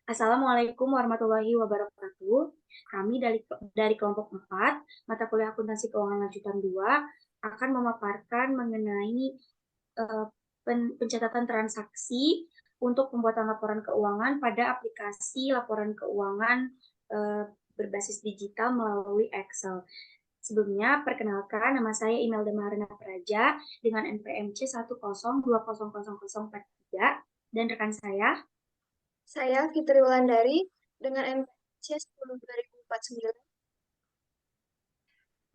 Assalamualaikum warahmatullahi wabarakatuh. Kami dari kelompok 4, mata kuliah akuntansi keuangan lanjutan 2, akan memaparkan mengenai eh, pencatatan transaksi untuk pembuatan laporan keuangan pada aplikasi laporan keuangan eh, berbasis digital melalui Excel. Sebelumnya, perkenalkan nama saya Imelda Maharana Praja dengan NPMC 102000043 dan rekan saya. Saya Fitri Wulandari dengan NPC 10 2049.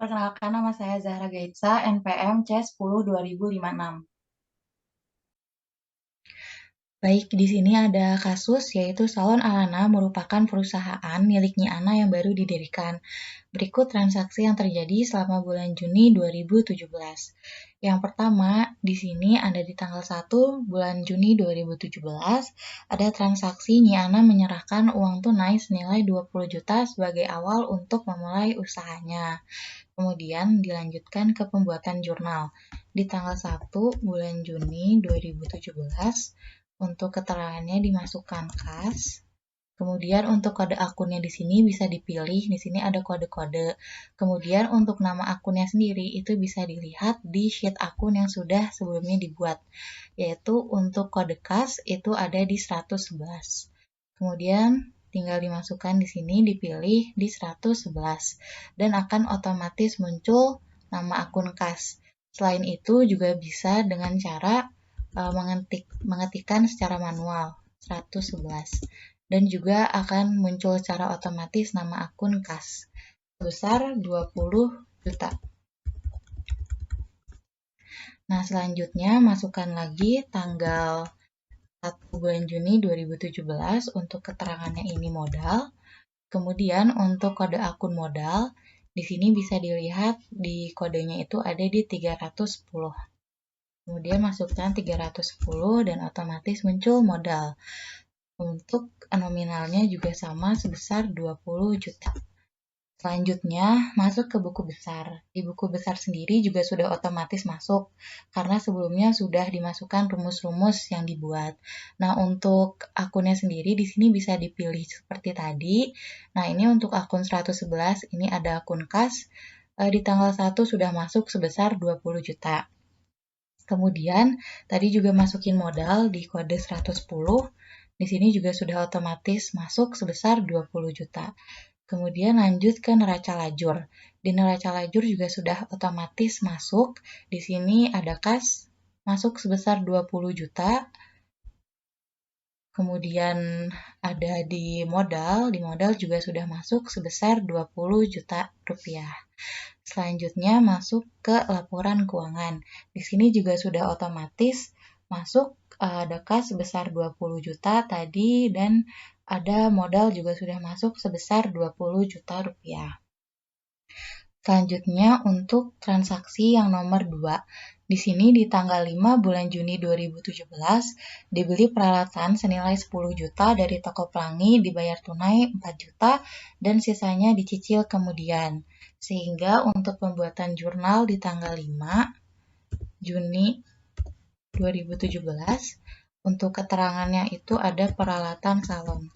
Perkenalkan, nama saya Zahra Gaitsa, NPM C10 2056. Baik, di sini ada kasus yaitu Salon Alana merupakan perusahaan milik Nyi Ana yang baru didirikan. Berikut transaksi yang terjadi selama bulan Juni 2017. Yang pertama, di sini ada di tanggal 1 bulan Juni 2017, ada transaksi Nyi Ana menyerahkan uang tunai senilai 20 juta sebagai awal untuk memulai usahanya. Kemudian dilanjutkan ke pembuatan jurnal. Di tanggal 1 bulan Juni 2017, untuk keterangannya dimasukkan kas. Kemudian untuk kode akunnya di sini bisa dipilih, di sini ada kode-kode. Kemudian untuk nama akunnya sendiri itu bisa dilihat di sheet akun yang sudah sebelumnya dibuat, yaitu untuk kode kas itu ada di 111. Kemudian tinggal dimasukkan di sini, dipilih di 111 dan akan otomatis muncul nama akun kas. Selain itu juga bisa dengan cara mengetikkan secara manual 111 dan juga akan muncul secara otomatis nama akun kas sebesar 20 juta. Nah, selanjutnya masukkan lagi tanggal 1 bulan Juni 2017 untuk keterangannya ini modal. Kemudian untuk kode akun modal, di sini bisa dilihat di kodenya itu ada di 310. Kemudian masukkan 310 dan otomatis muncul modal. Untuk nominalnya juga sama sebesar 20 juta. Selanjutnya, masuk ke buku besar. Di buku besar sendiri juga sudah otomatis masuk, karena sebelumnya sudah dimasukkan rumus-rumus yang dibuat. Nah, untuk akunnya sendiri di sini bisa dipilih seperti tadi. Nah, ini untuk akun 111, ini ada akun kas, di tanggal 1 sudah masuk sebesar 20 juta. Kemudian, tadi juga masukin modal di kode 110, di sini juga sudah otomatis masuk sebesar 20 juta. Kemudian lanjut ke neraca lajur. Di neraca lajur juga sudah otomatis masuk. Di sini ada kas masuk sebesar 20 juta. Kemudian ada di modal juga sudah masuk sebesar 20 juta rupiah. Selanjutnya masuk ke laporan keuangan. Di sini juga sudah otomatis masuk ada kas sebesar 20 juta tadi dan ada modal juga sudah masuk sebesar 20 juta rupiah. Selanjutnya untuk transaksi yang nomor 2. Di sini di tanggal 5 bulan Juni 2017 dibeli peralatan senilai 10 juta dari toko pelangi, dibayar tunai 4 juta dan sisanya dicicil kemudian. Sehingga untuk pembuatan jurnal di tanggal 5 Juni 2017 untuk keterangannya itu ada peralatan salon.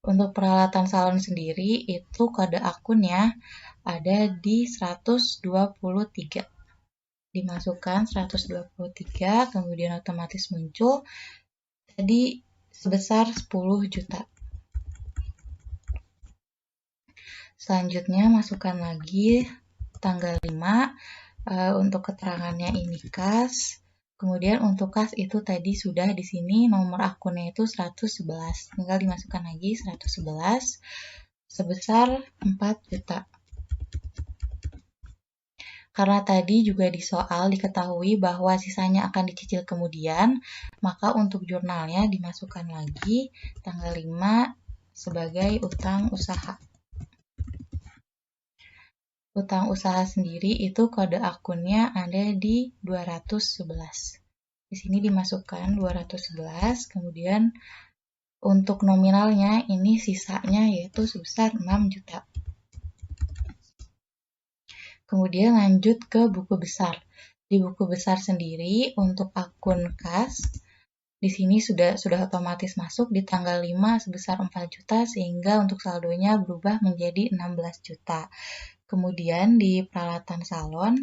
Untuk peralatan salon sendiri itu kode akunnya ada di 123. Dimasukkan 123, kemudian otomatis muncul tadi sebesar 10 juta. Selanjutnya masukkan lagi tanggal 5 untuk keterangannya ini kas. Kemudian untuk kas itu tadi sudah di sini nomor akunnya itu 111. Tinggal dimasukkan lagi 111 sebesar 4 juta. Karena tadi juga di soal diketahui bahwa sisanya akan dicicil kemudian, maka untuk jurnalnya dimasukkan lagi tanggal 5 sebagai utang usaha. Utang usaha sendiri itu kode akunnya ada di 211. Di sini dimasukkan 211, kemudian untuk nominalnya ini sisanya yaitu sebesar 6 juta. Kemudian lanjut ke buku besar. Di buku besar sendiri untuk akun kas, Di sini sudah otomatis masuk di tanggal 5 sebesar 4 juta sehingga untuk saldonya berubah menjadi 16 juta. Kemudian di peralatan salon,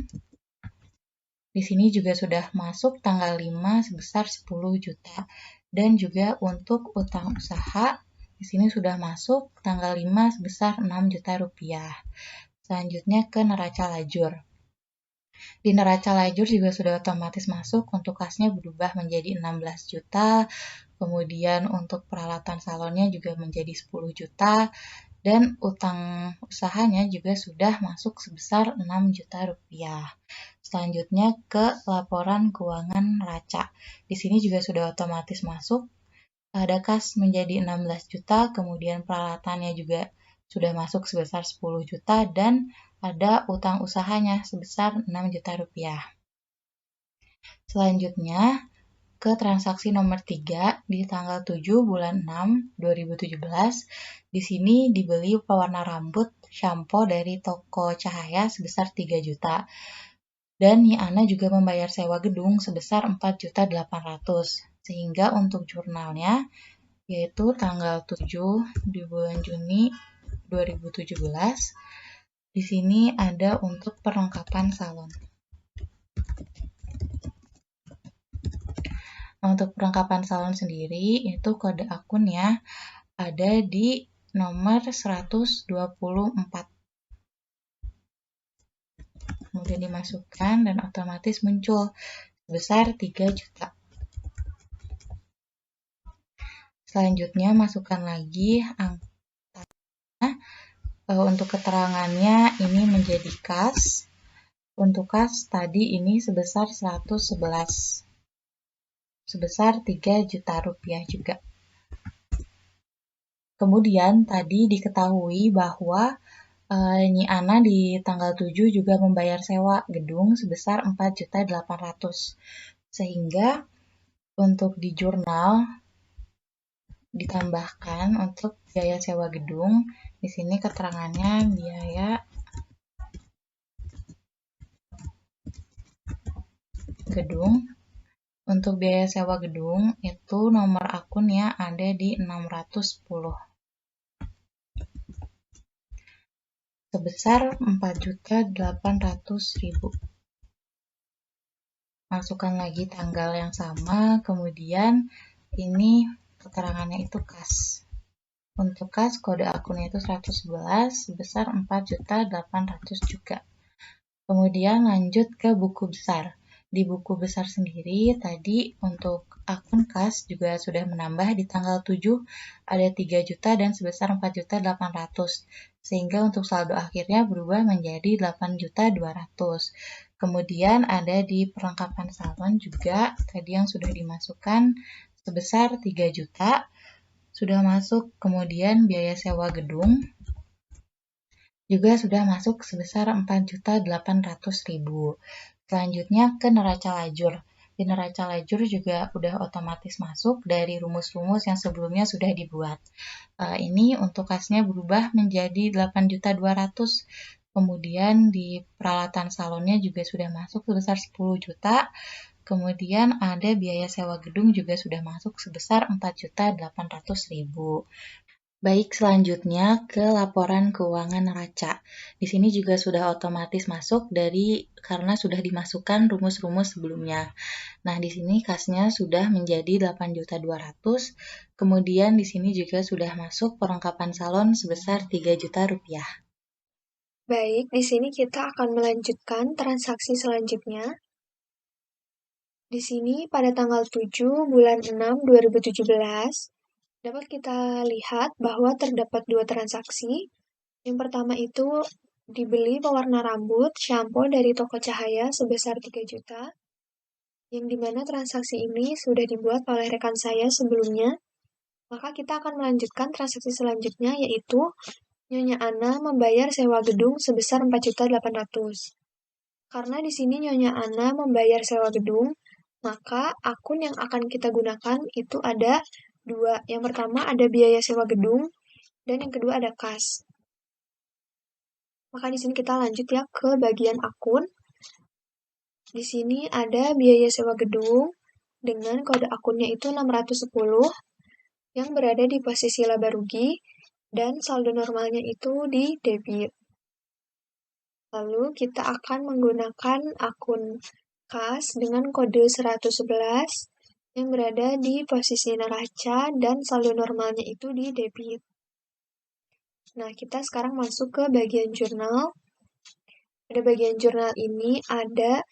di sini juga sudah masuk tanggal 5 sebesar 10 juta. Dan juga untuk utang usaha, di sini sudah masuk tanggal 5 sebesar 6 juta rupiah. Selanjutnya ke neraca lajur. Di neraca lajur juga sudah otomatis masuk, untuk kasnya berubah menjadi 16 juta, kemudian untuk peralatan salonnya juga menjadi 10 juta, dan utang usahanya juga sudah masuk sebesar 6 juta rupiah. Selanjutnya ke laporan keuangan neraca. Di sini juga sudah otomatis masuk, ada kas menjadi 16 juta, kemudian peralatannya juga sudah masuk sebesar 10 juta, dan ada utang usahanya sebesar 6 juta rupiah. Selanjutnya ke transaksi nomor 3 di tanggal 7 bulan 6 2017. Di sini dibeli pewarna rambut shampoo dari toko Cahaya sebesar 3 juta. Dan Ana juga membayar sewa gedung sebesar 4.800.000. Sehingga untuk jurnalnya yaitu tanggal 7 di bulan Juni 2017. Di sini ada untuk perlengkapan salon. Untuk perlengkapan salon sendiri, itu kode akunnya ada di nomor 124. Kemudian dimasukkan dan otomatis muncul sebesar 3 juta. Selanjutnya masukkan lagi angkanya. Untuk keterangannya ini menjadi kas. Untuk kas tadi ini sebesar 111. Sebesar 3 juta rupiah juga. Kemudian tadi diketahui bahwa Nyi Ana di tanggal 7 juga membayar sewa gedung sebesar 4.800.000. Sehingga untuk di jurnal ditambahkan untuk biaya sewa gedung. Di sini keterangannya biaya gedung. Untuk biaya sewa gedung itu nomor akunnya ada di 610. Sebesar 4.800.000. Masukkan lagi tanggal yang sama, kemudian ini keterangannya itu kas. Untuk kas kode akunnya itu 111 sebesar 4.800.000 juga. Kemudian lanjut ke buku besar. Di buku besar sendiri tadi untuk akun kas juga sudah menambah di tanggal 7 ada 3 juta dan sebesar 4.800.000. Sehingga untuk saldo akhirnya berubah menjadi 8.200.000. Kemudian ada di perlengkapan salon juga tadi yang sudah dimasukkan sebesar 3 juta sudah masuk, kemudian biaya sewa gedung juga sudah masuk sebesar 4.800.000. Selanjutnya ke neraca lajur. Di neraca lajur juga udah otomatis masuk dari rumus-rumus yang sebelumnya sudah dibuat. Ini untuk kasnya berubah menjadi 8.200.000. Kemudian di peralatan salonnya juga sudah masuk sebesar 10 juta. Kemudian ada biaya sewa gedung juga sudah masuk sebesar 4.800.000. Baik, selanjutnya ke laporan keuangan neraca. Di sini juga sudah otomatis masuk karena sudah dimasukkan rumus-rumus sebelumnya. Nah, di sini kasnya sudah menjadi 8.200.000. Kemudian di sini juga sudah masuk perlengkapan salon sebesar 3 juta rupiah. Baik, di sini kita akan melanjutkan transaksi selanjutnya. Di sini pada tanggal 7 bulan 6 2017, dapat kita lihat bahwa terdapat dua transaksi. Yang pertama itu dibeli pewarna rambut shampoo dari toko Cahaya sebesar 3 juta, yang dimana transaksi ini sudah dibuat oleh rekan saya sebelumnya. Maka kita akan melanjutkan transaksi selanjutnya, yaitu Nyonya Ana membayar sewa gedung sebesar 4.800.000. Karena di sini Nyonya Ana membayar sewa gedung, maka akun yang akan kita gunakan itu ada dua. Yang pertama ada biaya sewa gedung, dan yang kedua ada kas. Maka di sini kita lanjut ya ke bagian akun. Di sini ada biaya sewa gedung, dengan kode akunnya itu 610 yang berada di posisi laba rugi dan saldo normalnya itu di debit. Lalu kita akan menggunakan akun kas dengan kode 111 yang berada di posisi neraca dan saldo normalnya itu di debit. Nah, kita sekarang masuk ke bagian jurnal. Pada bagian jurnal ini ada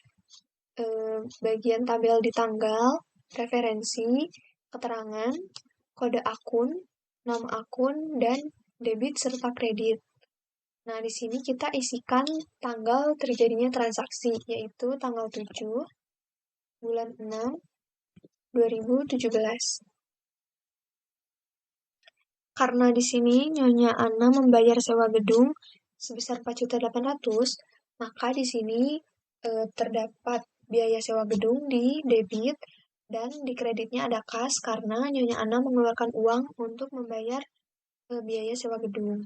bagian tabel di tanggal, referensi, keterangan, kode akun, nama akun, dan debit serta kredit. Nah, di sini kita isikan tanggal terjadinya transaksi, yaitu tanggal 7 bulan 6 2017. Karena di sini Nyonya Ana membayar sewa gedung sebesar 4.800.000, maka di sini terdapat biaya sewa gedung di debit dan di kreditnya ada kas karena Nyonya Ana mengeluarkan uang untuk membayar biaya sewa gedung.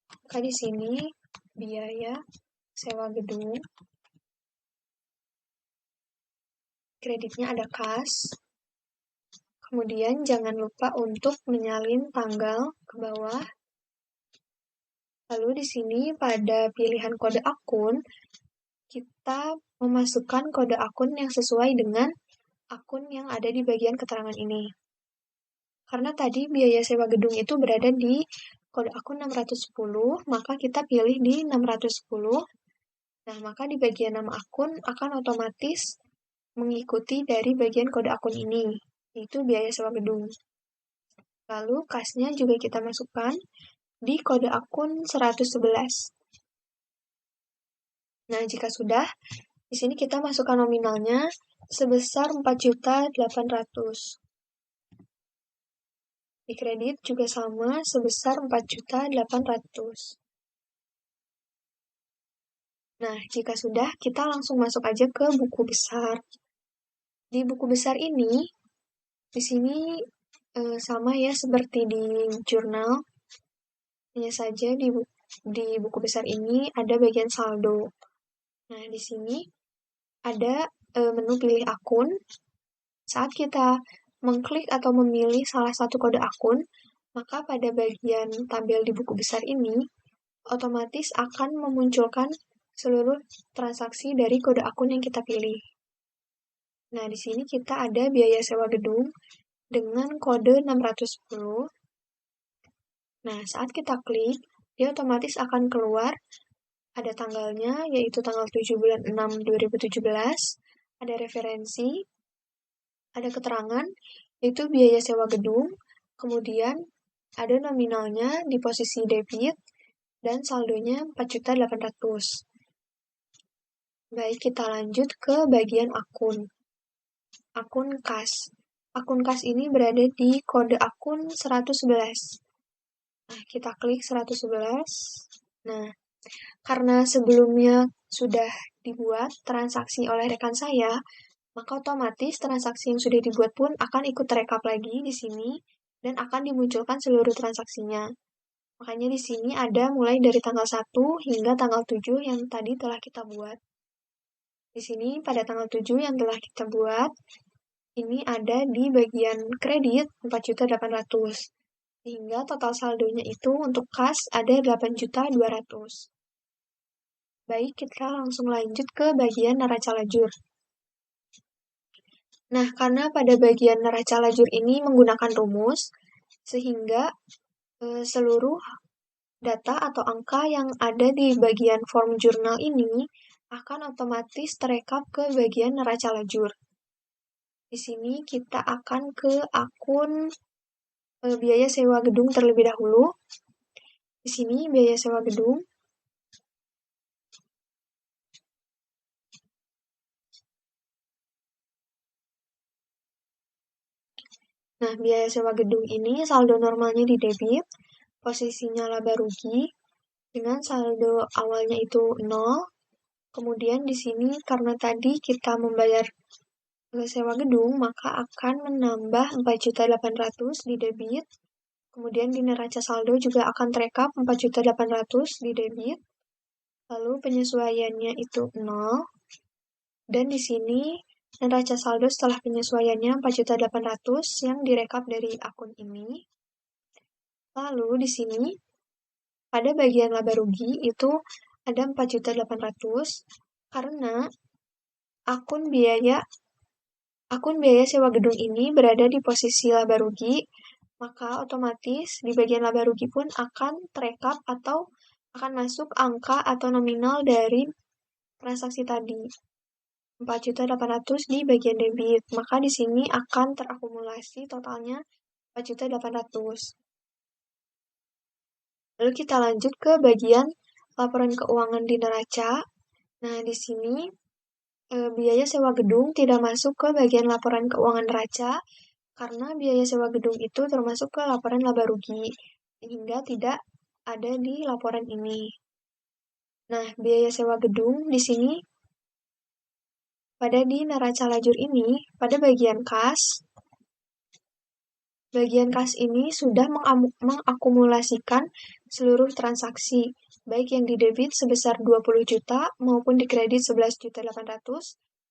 Maka di sini biaya sewa gedung, kreditnya ada kas. Kemudian jangan lupa untuk menyalin tanggal ke bawah. Lalu di sini pada pilihan kode akun, kita memasukkan kode akun yang sesuai dengan akun yang ada di bagian keterangan ini. Karena tadi biaya sewa gedung itu berada di kode akun 610, maka kita pilih di 610. Nah, maka di bagian nama akun akan otomatis mengikuti dari bagian kode akun ini, yaitu biaya sewa gedung. Lalu kasnya juga kita masukkan di kode akun 111. Nah, jika sudah, di sini kita masukkan nominalnya sebesar 4.800.000. Di kredit juga sama sebesar 4.800.000. Nah, jika sudah, kita langsung masuk aja ke buku besar. Di buku besar ini, di sini sama ya seperti di jurnal. Hanya saja di buku besar ini ada bagian saldo. Nah, di sini ada menu pilih akun. Saat kita mengklik atau memilih salah satu kode akun, maka pada bagian tabel di buku besar ini, otomatis akan memunculkan seluruh transaksi dari kode akun yang kita pilih. Nah, di sini kita ada biaya sewa gedung dengan kode 610. Nah, saat kita klik, dia otomatis akan keluar ada tanggalnya, yaitu tanggal 7 bulan 6 2017, ada referensi, ada keterangan, yaitu biaya sewa gedung, kemudian ada nominalnya di posisi debit, dan saldonya 4.800.000. Baik, kita lanjut ke bagian akun. Akun kas. Akun kas ini berada di kode akun 111. Nah, kita klik 111. Nah, karena sebelumnya sudah dibuat transaksi oleh rekan saya, maka otomatis transaksi yang sudah dibuat pun akan ikut terekap lagi di sini dan akan dimunculkan seluruh transaksinya. Makanya di sini ada mulai dari tanggal 1 hingga tanggal 7 yang tadi telah kita buat. Di sini pada tanggal 7 yang telah kita buat, ini ada di bagian kredit 4.800.000. Sehingga total saldonya itu untuk kas ada 8.200.000. Baik, kita langsung lanjut ke bagian neraca lajur. Nah, karena pada bagian neraca lajur ini menggunakan rumus, sehingga seluruh data atau angka yang ada di bagian form jurnal ini akan otomatis terekap ke bagian neraca lajur. Di sini kita akan ke akun biaya sewa gedung terlebih dahulu. Di sini biaya sewa gedung. Nah, biaya sewa gedung ini saldo normalnya di debit, posisinya laba rugi, dengan saldo awalnya itu 0. Kemudian di sini karena tadi kita membayar sewa gedung, maka akan menambah 4.800.000 di debit. Kemudian di neraca saldo juga akan terekap 4.800.000 di debit. Lalu penyesuaiannya itu 0. Dan di sini neraca saldo setelah penyesuaiannya 4.800.000 yang direkap dari akun ini. Lalu di sini pada bagian laba rugi itu ada 4.800.000 karena akun biaya sewa gedung ini berada di posisi laba rugi, maka otomatis di bagian laba rugi pun akan terekap atau akan masuk angka atau nominal dari transaksi tadi. 4.800.000 di bagian debit, maka di sini akan terakumulasi totalnya 4.800.000. Lalu kita lanjut ke bagian laporan keuangan di neraca. Nah, di sini biaya sewa gedung tidak masuk ke bagian laporan keuangan neraca karena biaya sewa gedung itu termasuk ke laporan laba rugi, sehingga tidak ada di laporan ini. Nah, biaya sewa gedung di sini pada di neraca lajur ini, pada bagian kas ini sudah mengakumulasikan seluruh transaksi, baik yang di debit sebesar 20 juta maupun di kredit 11.800.000,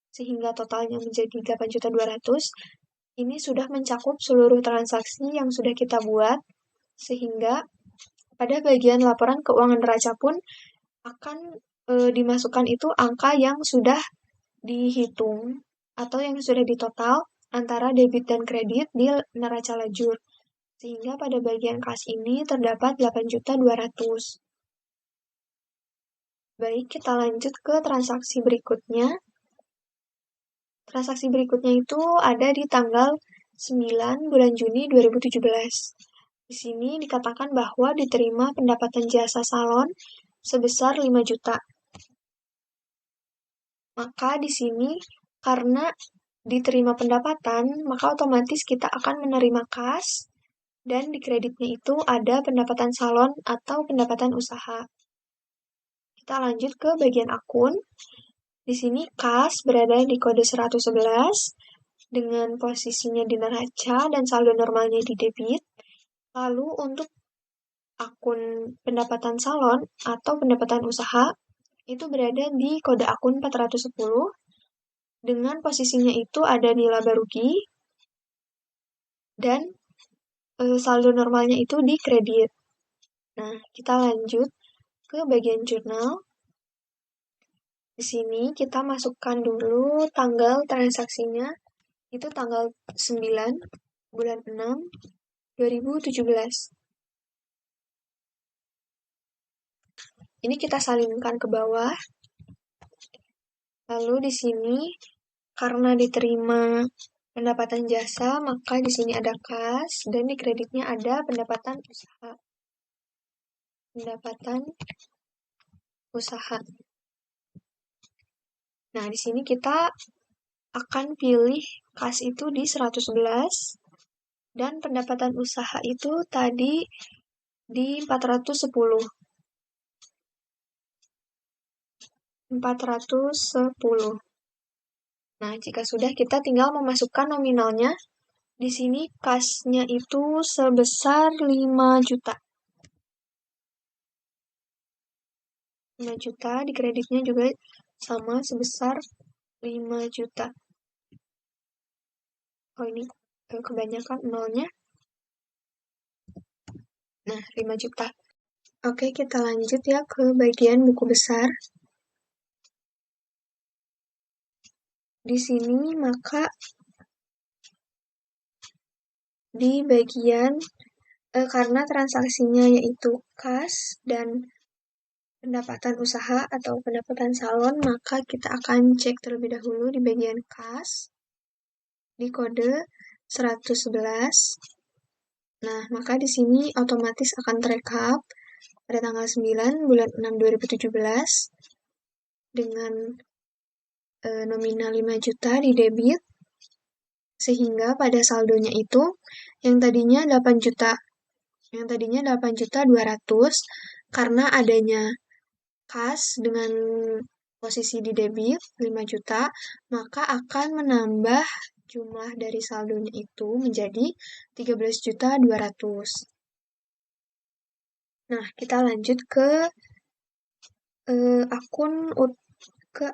sehingga totalnya menjadi 8.200.000. Ini sudah mencakup seluruh transaksi yang sudah kita buat, sehingga pada bagian laporan keuangan neraca pun akan dimasukkan itu angka yang sudah dihitung atau yang sudah ditotal antara debit dan kredit di neraca lajur. Sehingga pada bagian kas ini terdapat 8.200.000. Baik, kita lanjut ke transaksi berikutnya. Transaksi berikutnya itu ada di tanggal 9 bulan Juni 2017. Di sini dikatakan bahwa diterima pendapatan jasa salon sebesar 5 juta. Maka di sini karena diterima pendapatan, maka otomatis kita akan menerima kas dan di kreditnya itu ada pendapatan salon atau pendapatan usaha. Kita lanjut ke bagian akun. Di sini kas berada di kode 111 dengan posisinya di neraca dan saldo normalnya di debit. Lalu untuk akun pendapatan salon atau pendapatan usaha itu berada di kode akun 410 dengan posisinya itu ada di laba rugi dan saldo normalnya itu di kredit. Nah, kita lanjut ke bagian jurnal. Di sini kita masukkan dulu tanggal transaksinya, itu tanggal 9 bulan 6 2017. Ini kita salingkan ke bawah. Lalu di sini karena diterima pendapatan jasa, maka di sini ada kas dan di kreditnya ada pendapatan usaha. Nah, di sini kita akan pilih kas itu di 111 dan pendapatan usaha itu tadi di 410. Nah, jika sudah kita tinggal memasukkan nominalnya. Di sini kasnya itu sebesar 5 juta. 5 juta, di kreditnya juga sama sebesar 5 juta. Oh, ini kebanyakan nolnya. Nah, 5 juta. Oke, kita lanjut ya ke bagian buku besar. Di sini maka di bagian karena transaksinya yaitu kas dan pendapatan usaha atau pendapatan salon, maka kita akan cek terlebih dahulu di bagian kas di kode 111. Nah, maka di sini otomatis akan terekap pada tanggal 9 bulan 6 2017 dengan nominal 5 juta di debit, sehingga pada saldonya itu yang tadinya 8 juta 200 karena adanya kas dengan posisi di debit 5 juta, maka akan menambah jumlah dari saldonya itu menjadi 13.200.000. Nah, kita lanjut ke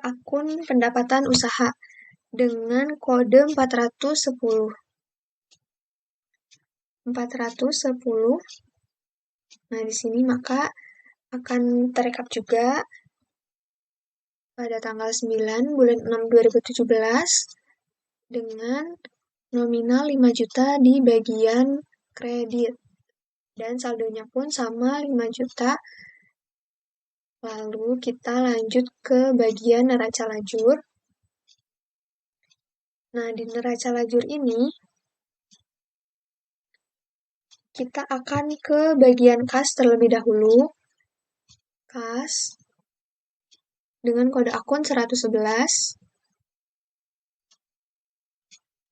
akun pendapatan usaha. dengan kode 410. 410. Nah, di sini maka akan terekap juga pada tanggal 9 bulan 6 2017 dengan nominal 5 juta di bagian kredit. Dan saldonya pun sama 5 juta. Lalu kita lanjut ke bagian neraca lajur. Nah, di neraca lajur ini, kita akan ke bagian kas terlebih dahulu. Kas dengan kode akun 111.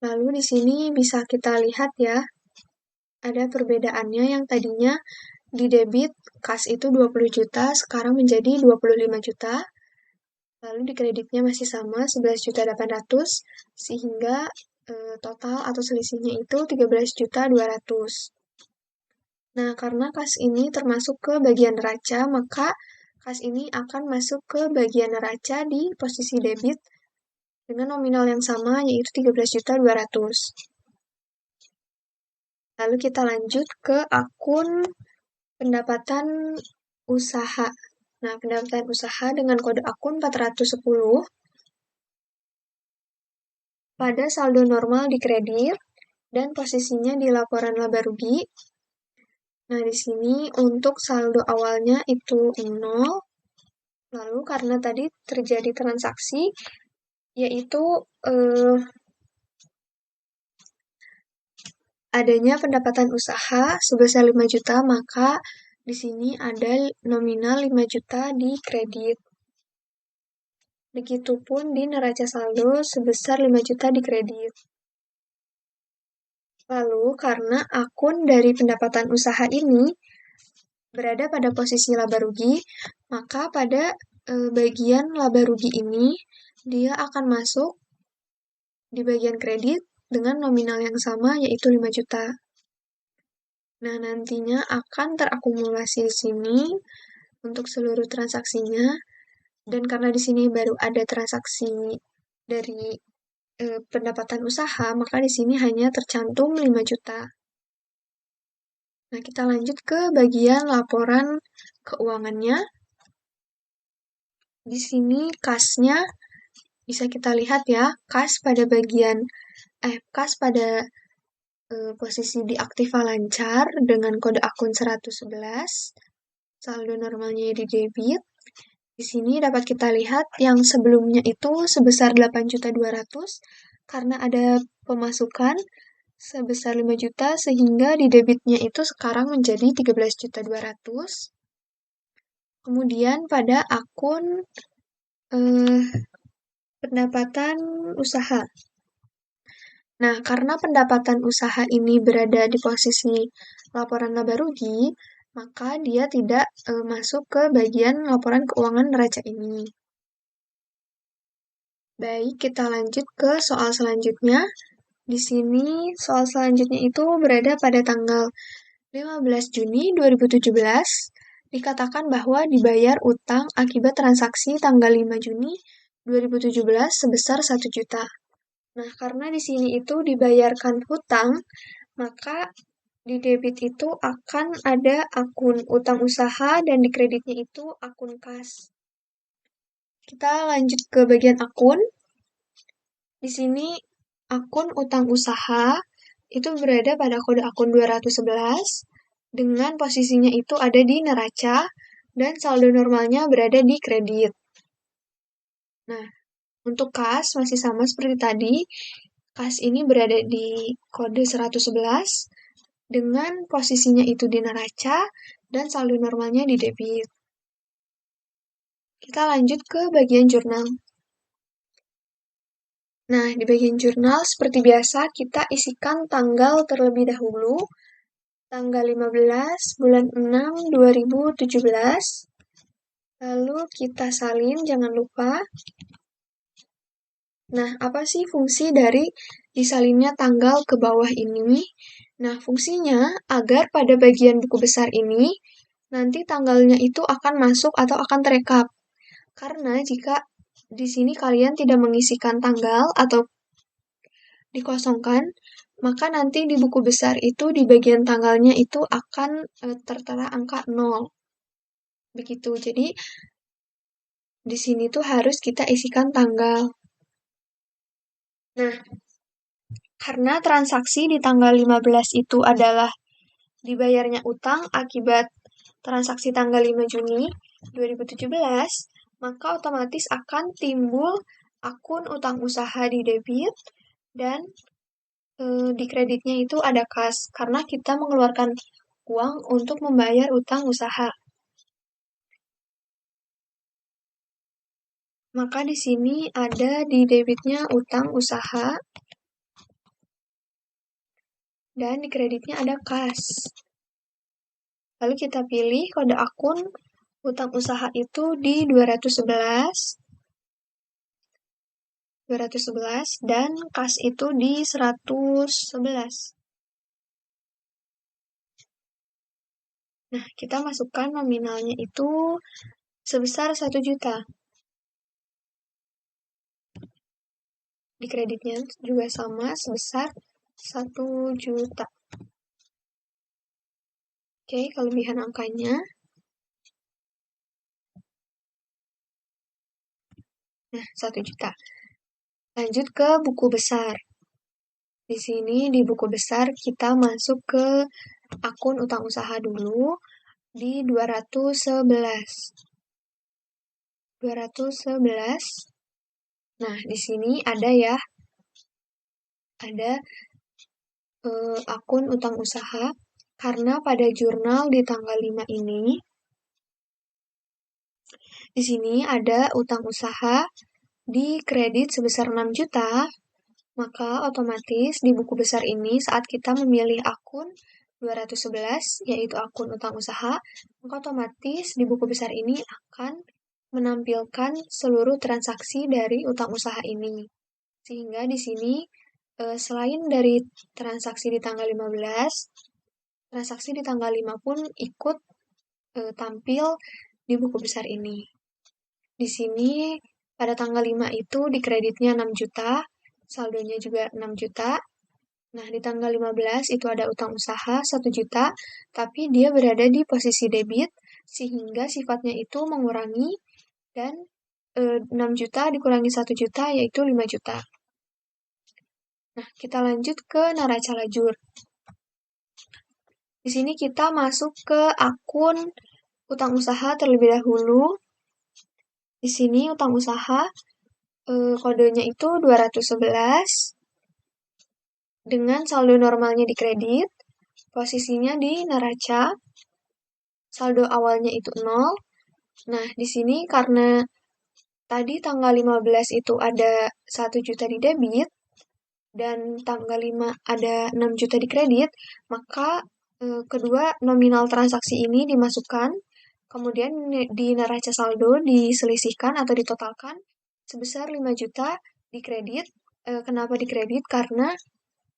Lalu di sini bisa kita lihat ya, ada perbedaannya yang tadinya di debit kas itu 20 juta, sekarang menjadi 25 juta. Lalu di kreditnya masih sama, 11.800.000, sehingga total atau selisihnya itu 13.200.000. Nah, karena kas ini termasuk ke bagian neraca, maka kas ini akan masuk ke bagian neraca di posisi debit dengan nominal yang sama, yaitu 13.200.000. Lalu kita lanjut ke akun pendapatan usaha. Nah, pendapatan usaha dengan kode akun 410 pada saldo normal di kredit dan posisinya di laporan laba rugi. Nah, di sini untuk saldo awalnya itu 0. Lalu karena tadi terjadi transaksi, yaitu adanya pendapatan usaha sebesar 5 juta, maka di sini ada nominal 5 juta di kredit. Begitupun di neraca saldo sebesar 5 juta di kredit. Lalu karena akun dari pendapatan usaha ini berada pada posisi laba rugi, maka pada bagian laba rugi ini dia akan masuk di bagian kredit dengan nominal yang sama, yaitu 5 juta. Nah, nantinya akan terakumulasi di sini untuk seluruh transaksinya. Dan karena di sini baru ada transaksi dari pendapatan usaha, maka di sini hanya tercantum 5 juta. Nah, kita lanjut ke bagian laporan keuangannya. Di sini kasnya bisa kita lihat ya, kas pada posisi di aktiva lancar dengan kode akun 111, saldo normalnya di debit. Di sini dapat kita lihat yang sebelumnya itu sebesar 8.200.000 karena ada pemasukan sebesar 5 juta sehingga di debitnya itu sekarang menjadi 13.200.000. Kemudian pada akun pendapatan usaha. Nah, karena pendapatan usaha ini berada di posisi laporan laba rugi, maka dia tidak masuk ke bagian laporan keuangan neraca ini. Baik, kita lanjut ke soal selanjutnya. Di sini soal selanjutnya itu berada pada tanggal 15 Juni 2017. Dikatakan bahwa dibayar utang akibat transaksi tanggal 5 Juni 2017 sebesar 1 juta. Nah, karena di sini itu dibayarkan hutang, maka di debit itu akan ada akun utang usaha dan di kreditnya itu akun kas. Kita lanjut ke bagian akun. Di sini akun utang usaha itu berada pada kode akun 211 dengan posisinya itu ada di neraca dan saldo normalnya berada di kredit. Nah, untuk kas masih sama seperti tadi. Kas ini berada di kode 111 dengan posisinya itu di neraca dan saldo normalnya di debit. Kita lanjut ke bagian jurnal. Nah, di bagian jurnal seperti biasa kita isikan tanggal terlebih dahulu. Tanggal 15 bulan 6 2017. Lalu kita salin, jangan lupa. Nah, apa sih fungsi dari disalinnya tanggal ke bawah ini? Nah, fungsinya agar pada bagian buku besar ini, nanti tanggalnya itu akan masuk atau akan terekap. Karena jika di sini kalian tidak mengisikan tanggal atau dikosongkan, maka nanti di buku besar itu di bagian tanggalnya itu akan tertera angka 0. Begitu. Jadi di sini tuh harus kita isikan tanggal. Nah, karena transaksi di tanggal 15 itu adalah dibayarnya utang akibat transaksi tanggal 5 Juni 2017, maka otomatis akan timbul akun utang usaha di debit dan di kreditnya itu ada kas karena kita mengeluarkan uang untuk membayar utang usaha. Maka di sini ada di debitnya utang usaha dan di kreditnya ada kas. Lalu kita pilih kode akun utang usaha itu di 211 dan kas itu di 111. Nah, kita masukkan nominalnya itu sebesar 1 juta. Di kreditnya juga sama sebesar 1 juta. Oke, kelebihan angkanya. Nah, 1 juta. Lanjut ke buku besar. Di sini di buku besar kita masuk ke akun utang usaha dulu di 211. 211. Nah, di sini ada ya. Ada akun utang usaha karena pada jurnal di tanggal 5 ini di sini ada utang usaha di kredit sebesar 6 juta, maka otomatis di buku besar ini saat kita memilih akun 211, yaitu akun utang usaha, maka otomatis di buku besar ini akan menampilkan seluruh transaksi dari utang usaha ini. Sehingga di sini selain dari transaksi di tanggal 15, transaksi di tanggal 5 pun ikut tampil di buku besar ini. Di sini pada tanggal 5 itu di kreditnya 6 juta, saldonya juga 6 juta. Nah, di tanggal 15 itu ada utang usaha 1 juta, tapi dia berada di posisi debit, sehingga sifatnya itu mengurangi, dan 6 juta dikurangi 1 juta, yaitu 5 juta. Nah, kita lanjut ke neraca lajur. Di sini kita masuk ke akun utang usaha terlebih dahulu. Di sini utang usaha kodenya itu 211 dengan saldo normalnya di kredit, posisinya di neraca, saldo awalnya itu 0. Nah, di sini karena tadi tanggal 15 itu ada 1 juta di debit dan tanggal 5 ada 6 juta di kredit, maka kedua nominal transaksi ini dimasukkan, kemudian di neraca saldo diselisihkan atau ditotalkan sebesar 5 juta di kredit. Kenapa di kredit? Karena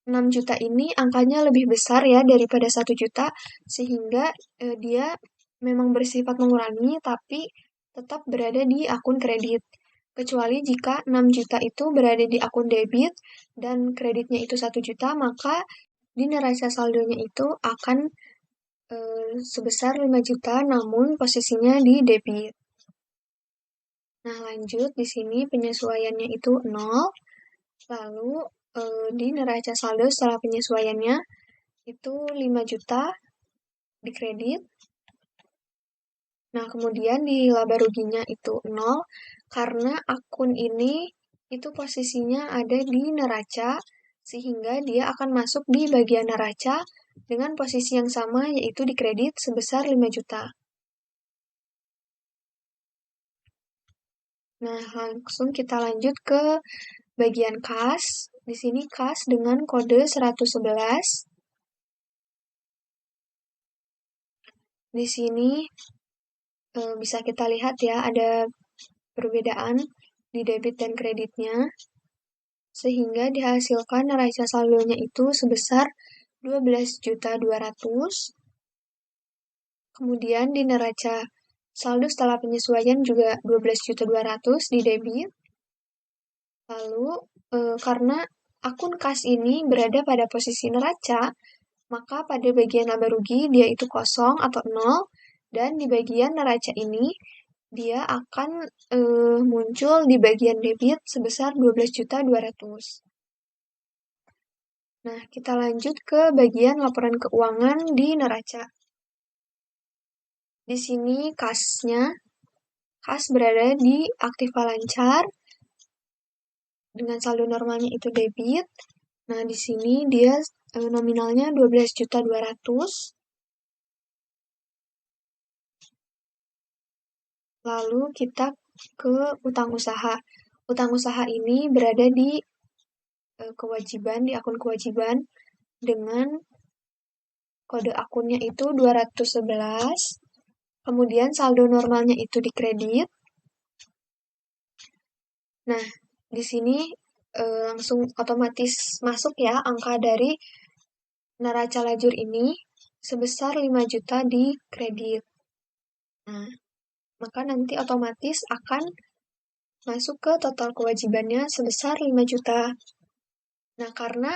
6 juta ini angkanya lebih besar ya daripada 1 juta, sehingga dia memang bersifat mengurangi, tapi tetap berada di akun kredit. Kecuali jika 6 juta itu berada di akun debit dan kreditnya itu 1 juta, maka di neraca saldonya itu akan sebesar 5 juta, namun posisinya di debit. Nah, lanjut di sini penyesuaiannya itu 0, lalu di neraca saldo setelah penyesuaiannya itu 5 juta di kredit. Nah, kemudian di laba ruginya itu 0, karena akun ini itu posisinya ada di neraca, sehingga dia akan masuk di bagian neraca dengan posisi yang sama, yaitu di kredit sebesar 5 juta. Nah, langsung kita lanjut ke bagian kas. Di sini kas dengan kode 111. Di sini bisa kita lihat ya, ada perbedaan di debit dan kreditnya, sehingga dihasilkan neraca saldonya itu sebesar 12.200.000. Kemudian di neraca saldo setelah penyesuaian juga 12.200.000 di debit. Lalu, karena akun kas ini berada pada posisi neraca, maka pada bagian laba rugi dia itu kosong atau 0, dan di bagian neraca ini dia akan muncul di bagian debit sebesar 12.200.000. Nah, kita lanjut ke bagian laporan keuangan di neraca. Di sini kas berada di aktiva lancar dengan saldo normalnya itu debit. Nah, di sini dia nominalnya 12.200.000. Lalu kita ke utang usaha. Utang usaha ini berada di kewajiban, di akun kewajiban dengan kode akunnya itu 211. Kemudian saldo normalnya itu di kredit. Nah, di sini langsung otomatis masuk ya angka dari neraca lajur ini sebesar 5 juta di kredit. Nah, maka nanti otomatis akan masuk ke total kewajibannya sebesar 5 juta. Nah, karena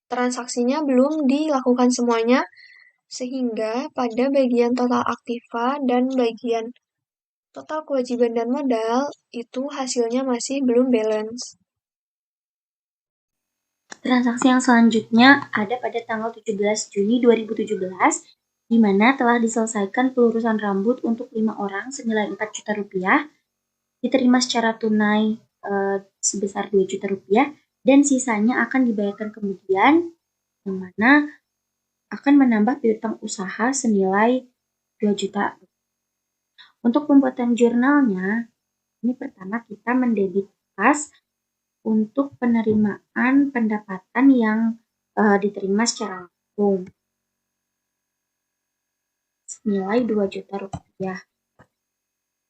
transaksinya belum dilakukan semuanya, sehingga pada bagian total aktiva dan bagian total kewajiban dan modal itu hasilnya masih belum balance. Transaksi yang selanjutnya ada pada tanggal 17 Juni 2017, di mana telah diselesaikan pelurusan rambut untuk 5 orang senilai 4 juta rupiah, diterima secara tunai sebesar 2 juta rupiah, dan sisanya akan dibayarkan kemudian, yang mana akan menambah piutang usaha senilai 2 juta. Untuk pembuatan jurnalnya, ini pertama kita mendebit kas untuk penerimaan pendapatan yang diterima secara langsung senilai 2 juta rupiah.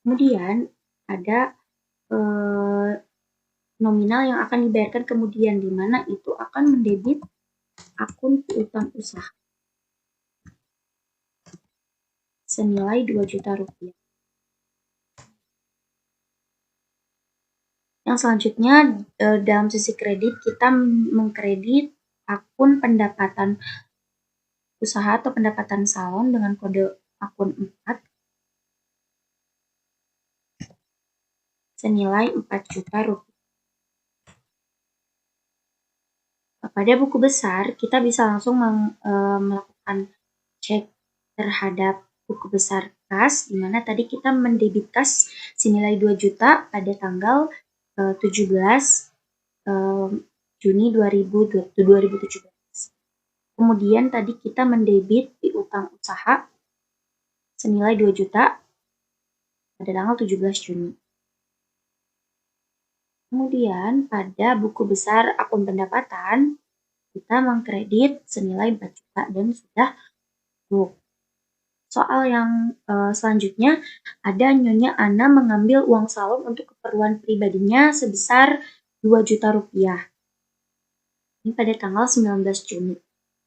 Kemudian ada nominal yang akan dibayarkan kemudian, di mana itu akan mendebit akun piutang usaha senilai 2 juta rupiah. Yang selanjutnya dalam sisi kredit kita mengkredit akun pendapatan usaha atau pendapatan salon dengan kode akun 4 senilai 4 juta rupiah. Pada buku besar kita bisa langsung melakukan cek terhadap buku besar kas, di mana tadi kita mendebit kas senilai 2 juta pada tanggal 17 Juni 2017. Kemudian tadi kita mendebit piutang usaha senilai 2 juta pada tanggal 17 Juni. Kemudian pada buku besar akun pendapatan kita mengkredit senilai 4 juta dan sudah book. Soal yang selanjutnya ada Nyonya Ana mengambil uang salon untuk keperluan pribadinya sebesar 2 juta rupiah. Ini pada tanggal 19 Juni.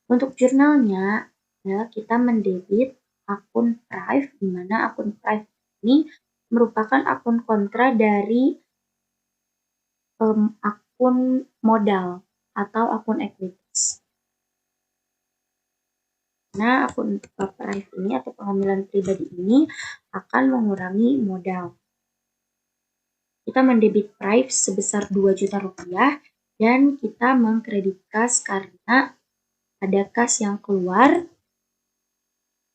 Untuk jurnalnya adalah kita mendebit akun Prive, di mana akun Prive ini merupakan akun kontra dari akun modal atau akun ekuitas. Nah, akun Prive ini atau pengambilan pribadi ini akan mengurangi modal. Kita mendebit Prive sebesar 2 juta rupiah dan kita mengkredit kas karena ada kas yang keluar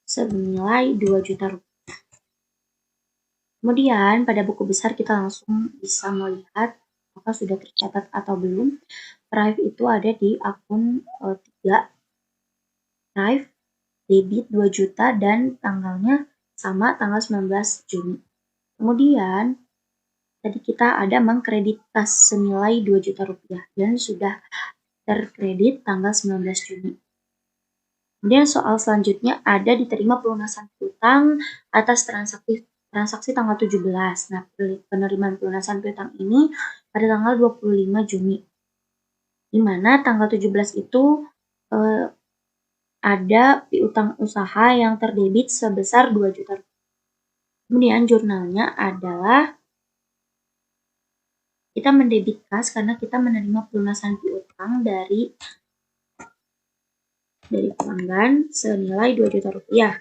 senilai 2 juta rupiah. Kemudian pada buku besar kita langsung bisa melihat apakah sudah tercatat atau belum. Prive itu ada di akun 3 Prive debit 2 juta dan tanggalnya sama tanggal 19 Juni. Kemudian tadi kita ada mengkredit kas senilai 2 juta rupiah dan sudah terkredit tanggal 19 Juni. Kemudian soal selanjutnya ada diterima pelunasan piutang atas transaksi tanggal 17. Nah, penerimaan pelunasan piutang ini pada tanggal 25 Juni. Di mana tanggal 17 itu ada piutang usaha yang terdebit sebesar 2 juta. Kemudian jurnalnya adalah Kita mendebit kas karena kita menerima pelunasan piutang dari pelanggan senilai 2 juta rupiah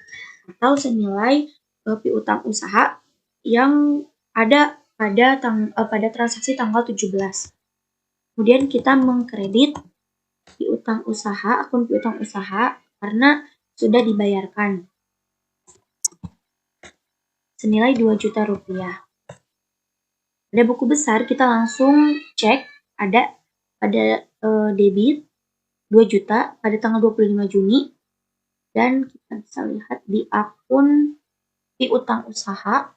atau senilai piutang usaha yang ada pada transaksi tanggal 17. Kemudian kita mengkredit akun piutang usaha karena sudah dibayarkan senilai 2 juta rupiah. Pada buku besar kita langsung cek ada debit 2 juta pada tanggal 25 Juni dan kita bisa lihat di akun piutang usaha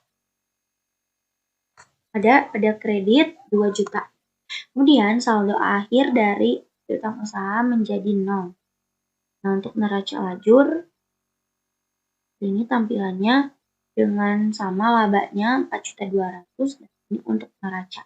ada kredit 2 juta. Kemudian saldo akhir dari piutang usaha menjadi 0. Nah, untuk neraca lajur ini tampilannya dengan sama labanya 4.200.000 dan ini untuk neraca.